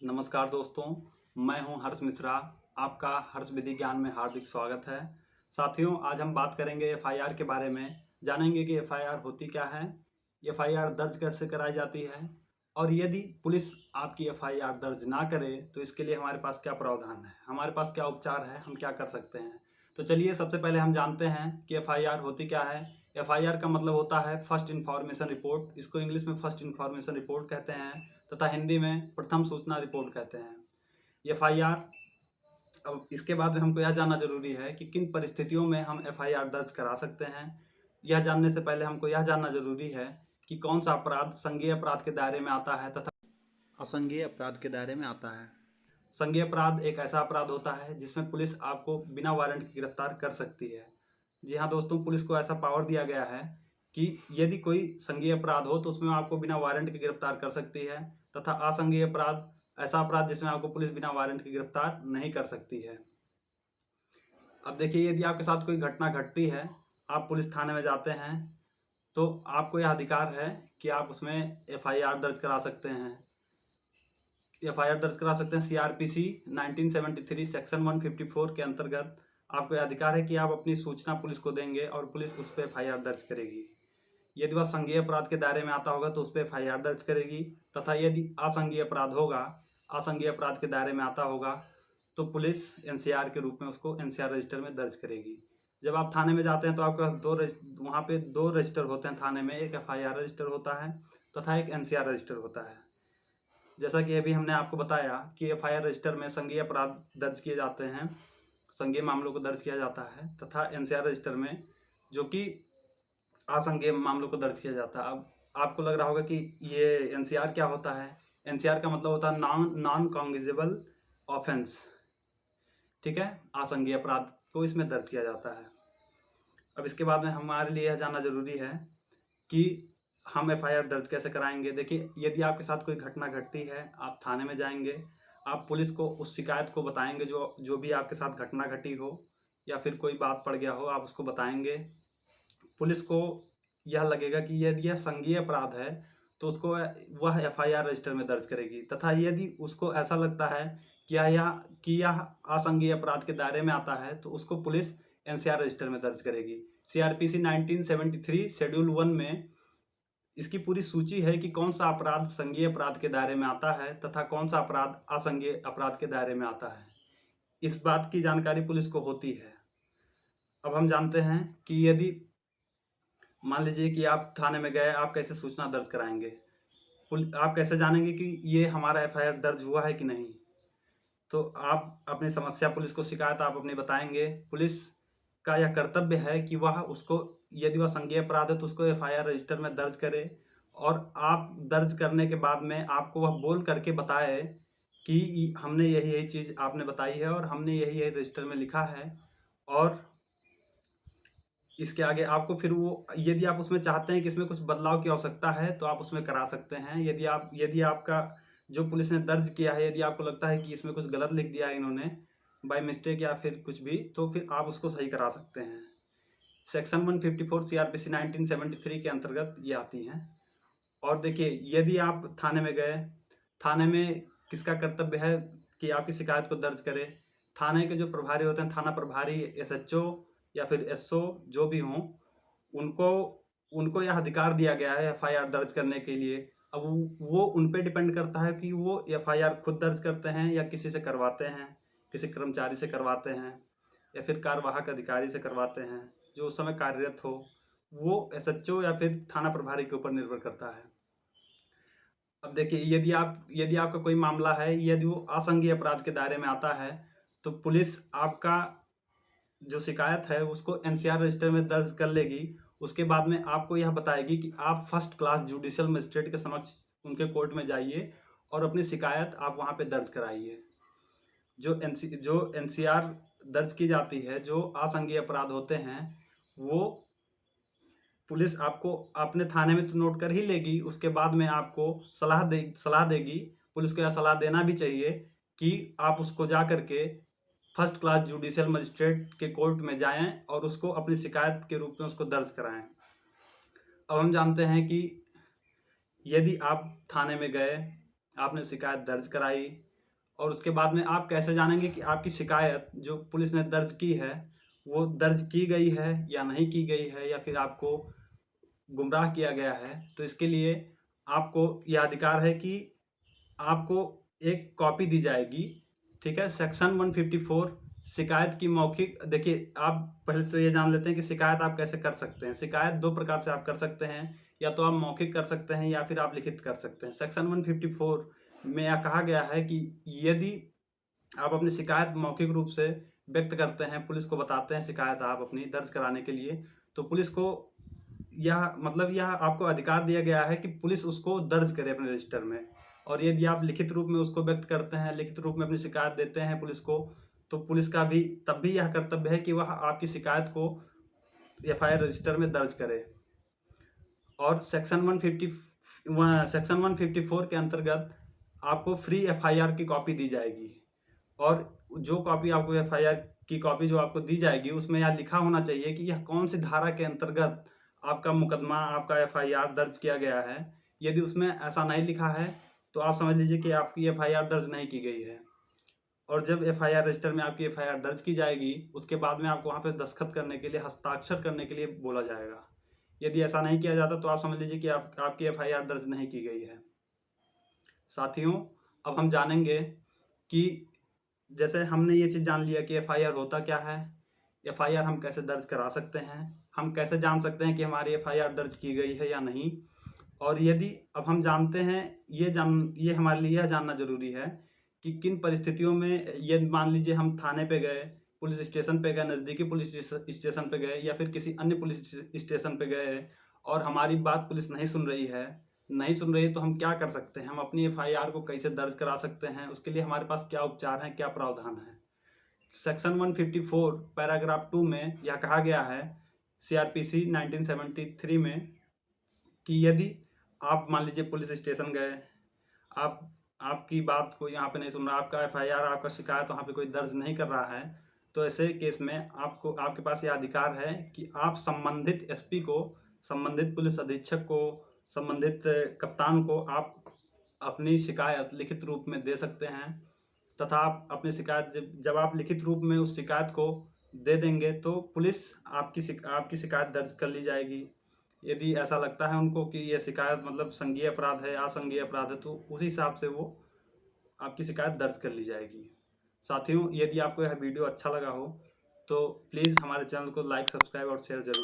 नमस्कार दोस्तों, मैं हूं हर्ष मिश्रा। आपका हर्ष विधि ज्ञान में हार्दिक स्वागत है। साथियों, आज हम बात करेंगे एफआईआर के बारे में। जानेंगे कि एफआईआर होती क्या है, एफआईआर दर्ज कैसे कराई जाती है और यदि पुलिस आपकी एफआईआर दर्ज ना करे तो इसके लिए हमारे पास क्या प्रावधान है, हमारे पास क्या उपचार है, हम क्या कर सकते हैं। तो चलिए सबसे पहले हम जानते हैं कि एफआईआर होती क्या है। एफआईआर का मतलब होता है फर्स्ट इन्फॉर्मेशन रिपोर्ट। इसको इंग्लिश में फर्स्ट इन्फॉर्मेशन रिपोर्ट कहते हैं तथा हिंदी में प्रथम सूचना रिपोर्ट कहते हैं। एफआईआर, अब इसके बाद में हमको यह जानना जरूरी है कि किन परिस्थितियों में हम एफआईआर दर्ज करा सकते हैं। यह जानने से पहले हमको यह जानना जरूरी है कि कौन सा अपराध संज्ञेय अपराध के दायरे में आता है तथा असंज्ञेय अपराध के दायरे में आता है। संज्ञेय अपराध एक ऐसा अपराध होता है जिसमें पुलिस आपको बिना वारंट की गिरफ्तार कर सकती है। जी हाँ दोस्तों, पुलिस को ऐसा पावर दिया गया है कि यदि कोई संज्ञेय अपराध हो तो उसमें आपको बिना वारंट के गिरफ्तार कर सकती है, तथा असंज्ञेय अपराध ऐसा अपराध जिसमें आपको पुलिस बिना वारंट के गिरफ्तार नहीं कर सकती है। अब देखिए, यदि आपके साथ कोई घटना घटती है, आप पुलिस थाने में जाते हैं, तो आपको यह अधिकार है कि आप उसमें एफआईआर दर्ज करा सकते हैं। एफआईआर दर्ज करा सकते हैं सीआरपीसी 1973 सेक्शन 154 के अंतर्गत। आपको यह अधिकार है कि आप अपनी सूचना पुलिस को देंगे और पुलिस उस पर एफआईआर दर्ज करेगी। यदि वह संज्ञेय अपराध के दायरे में आता होगा तो उस पर एफआईआर दर्ज करेगी, तथा यदि असंज्ञेय अपराध होगा, असंज्ञेय अपराध के दायरे में आता होगा, तो पुलिस एनसीआर के रूप में उसको एनसीआर रजिस्टर में दर्ज करेगी। जब आप थाने में जाते हैं तो आपके पास वहाँ पे दो रजिस्टर होते हैं थाने में, एक एफआईआर रजिस्टर होता है तथा एक एनसीआर रजिस्टर होता है। जैसा कि अभी हमने आपको बताया कि एफआईआर रजिस्टर में संज्ञेय अपराध दर्ज किए जाते हैं, संज्ञेय मामलों को दर्ज किया जाता है, तथा एनसीआर रजिस्टर में जो कि असंज्ञेय मामलों को दर्ज किया जाता है। अब आपको लग रहा होगा कि ये एनसीआर क्या होता है। एनसीआर का मतलब होता है नॉन कॉग्निजेबल ऑफेंस। ठीक है, असंज्ञेय अपराध को इसमें दर्ज किया जाता है। अब इसके बाद में हमारे लिए यह जानना जरूरी है कि हम एफआईआर दर्ज कैसे कराएंगे। देखिए, यदि आपके साथ कोई घटना घटती है, आप थाने में जाएंगे, आप पुलिस को उस शिकायत को बताएंगे जो जो भी आपके साथ घटना घटी हो या फिर कोई बात पड़ गया हो, आप उसको बताएंगे। पुलिस को यह लगेगा कि यदि यह संज्ञेय अपराध है तो उसको वह एफआईआर रजिस्टर में दर्ज करेगी, तथा यदि उसको ऐसा लगता है कि यह असंज्ञेय अपराध के दायरे में आता है तो उसको पुलिस एनसीआर रजिस्टर में दर्ज करेगी। सीआरपीसी 1973 शेड्यूल 1 में इसकी पूरी सूची है कि कौन सा अपराध संज्ञेय अपराध के दायरे में आता है तथा कौन सा अपराध असंज्ञेय अपराध के दायरे में आता है। इस बात की जानकारी पुलिस को होती है। अब हम जानते हैं कि यदि मान लीजिए कि आप थाने में गए, आप कैसे सूचना दर्ज कराएंगे, आप कैसे जानेंगे कि ये हमारा एफआईआर दर्ज हुआ है कि नहीं। तो आप अपनी समस्या पुलिस को, शिकायत आप अपनी बताएंगे। पुलिस का यह कर्तव्य है कि वह उसको, यदि वह संज्ञेय अपराध है तो उसको एफआईआर रजिस्टर में दर्ज करे, और आप दर्ज करने के बाद में आपको वह बोल करके बताए कि हमने यही यही चीज़ आपने बताई है और हमने यही यही रजिस्टर में लिखा है। और इसके आगे आपको फिर वो, यदि आप उसमें चाहते हैं कि इसमें कुछ बदलाव की आवश्यकता है तो आप उसमें करा सकते हैं। यदि आपका जो पुलिस ने दर्ज किया है, यदि आपको लगता है कि इसमें कुछ गलत लिख दिया है इन्होंने बाय मिस्टेक या फिर कुछ भी, तो फिर आप उसको सही करा सकते हैं। सेक्शन 154 सीआरपीसी 1973 के अंतर्गत ये आती हैं। और देखिए, यदि आप थाने में गए, थाने में किसका कर्तव्य है कि आपकी शिकायत को दर्ज करे। थाने के जो प्रभारी होते हैं, थाना प्रभारी, एसएचओ या फिर एसओ जो भी हों, उनको उनको यह अधिकार दिया गया है एफआईआर दर्ज करने के लिए। अब वो उन पे डिपेंड करता है कि वो एफआईआर खुद दर्ज करते हैं या किसी से करवाते हैं, किसी कर्मचारी से करवाते हैं या फिर कार्यवाहक अधिकारी से करवाते हैं जो उस समय कार्यरत हो। वो एसएचओ या फिर थाना प्रभारी के ऊपर निर्भर करता है। अब देखिए, यदि आपका कोई मामला है, यदि वो असंज्ञेय अपराध के दायरे में आता है, तो पुलिस आपका जो शिकायत है उसको एनसीआर रजिस्टर में दर्ज कर लेगी। उसके बाद में आपको यह बताएगी कि आप फर्स्ट क्लास जुडिशियल मजिस्ट्रेट के समक्ष उनके कोर्ट में जाइए और अपनी शिकायत आप वहाँ पे दर्ज कराइए। जो एनसीआर दर्ज की जाती है, जो असंज्ञेय अपराध होते हैं, वो पुलिस आपको अपने थाने में तो नोट कर ही लेगी, उसके बाद में आपको सलाह देगी। पुलिस को यह सलाह देना भी चाहिए कि आप उसको जा करके फर्स्ट क्लास जुडिशियल मजिस्ट्रेट के कोर्ट में जाएं और उसको अपनी शिकायत के रूप में उसको दर्ज कराएं। अब हम जानते हैं कि यदि आप थाने में गए, आपने शिकायत दर्ज कराई, और उसके बाद में आप कैसे जानेंगे कि आपकी शिकायत जो पुलिस ने दर्ज की है वो दर्ज की गई है या नहीं की गई है, या फिर आपको गुमराह किया गया है। तो इसके लिए आपको यह अधिकार है कि आपको एक कॉपी दी जाएगी, ठीक है। सेक्शन 154 शिकायत की मौखिक, देखिए आप पहले तो ये जान लेते हैं कि शिकायत आप कैसे कर सकते हैं। शिकायत दो प्रकार से आप कर सकते हैं, या तो आप मौखिक कर सकते हैं या फिर आप लिखित कर सकते हैं। सेक्शन 154 में यह कहा गया है कि यदि आप अपनी शिकायत मौखिक रूप से व्यक्त करते हैं, पुलिस को बताते हैं शिकायत आप अपनी दर्ज कराने के लिए, तो पुलिस को यह आपको अधिकार दिया गया है कि पुलिस उसको दर्ज करे अपने रजिस्टर में। और यदि आप लिखित रूप में उसको व्यक्त करते हैं, लिखित रूप में अपनी शिकायत देते हैं पुलिस को, तो पुलिस का भी तब भी यह कर्तव्य है कि वह आपकी शिकायत को एफआईआर रजिस्टर में दर्ज करे। और सेक्शन 154 के अंतर्गत आपको फ्री एफआईआर की कॉपी दी जाएगी, और जो कॉपी आपको एफआईआर की कॉपी जो आपको दी जाएगी उसमें यह लिखा होना चाहिए कि यह कौन सी धारा के अंतर्गत आपका मुकदमा, आपका एफआईआर दर्ज किया गया है। यदि उसमें ऐसा नहीं लिखा है तो आप समझ लीजिए कि आपकी एफआईआर दर्ज नहीं की गई है। और जब एफआईआर रजिस्टर में आपकी एफआईआर दर्ज की जाएगी उसके बाद में आपको वहाँ पे दस्तखत करने के लिए, हस्ताक्षर करने के लिए बोला जाएगा। यदि ऐसा नहीं किया जाता तो आप समझ लीजिए कि आपकी एफआईआर दर्ज नहीं की गई है। साथियों, अब हम जानेंगे कि जैसे हमने ये चीज़ जान लिया कि एफआईआर होता क्या है, एफआईआर हम कैसे दर्ज करा सकते हैं, हम कैसे जान सकते हैं कि हमारी एफआईआर दर्ज की गई है या नहीं। और यदि अब हम जानते हैं, ये हमारे लिए यह जानना जरूरी है कि किन परिस्थितियों में, ये मान लीजिए हम थाने पे गए, पुलिस स्टेशन पे गए, नज़दीकी पुलिस स्टेशन पे गए या फिर किसी अन्य पुलिस स्टेशन पे गए और हमारी बात पुलिस नहीं सुन रही है तो हम क्या कर सकते हैं, हम अपनी एफआईआर को कैसे दर्ज करा सकते हैं, उसके लिए हमारे पास क्या उपचार हैं, क्या प्रावधान है। सेक्शन 154 पैराग्राफ 2 में यह कहा गया है, सीआरपीसी 1973 में, कि यदि आप मान लीजिए पुलिस स्टेशन गए, आपकी बात कोई यहाँ पे नहीं सुन रहा, आपका एफआईआर, आपका शिकायत वहाँ पे कोई दर्ज नहीं कर रहा है, तो ऐसे केस में आपके पास यह अधिकार है कि आप संबंधित एसपी को, संबंधित पुलिस अधीक्षक को, संबंधित कप्तान को आप अपनी शिकायत लिखित रूप में दे सकते हैं। तथा आप अपनी शिकायत जब आप लिखित रूप में उस शिकायत को दे देंगे तो पुलिस आपकी शिकायत दर्ज कर ली जाएगी। यदि ऐसा लगता है उनको कि यह शिकायत मतलब संज्ञेय अपराध है, असंज्ञेय अपराध है, तो उसी हिसाब से वो आपकी शिकायत दर्ज कर ली जाएगी। साथियों, यदि आपको यह वीडियो अच्छा लगा हो तो प्लीज़ हमारे चैनल को लाइक, सब्सक्राइब और शेयर जरूर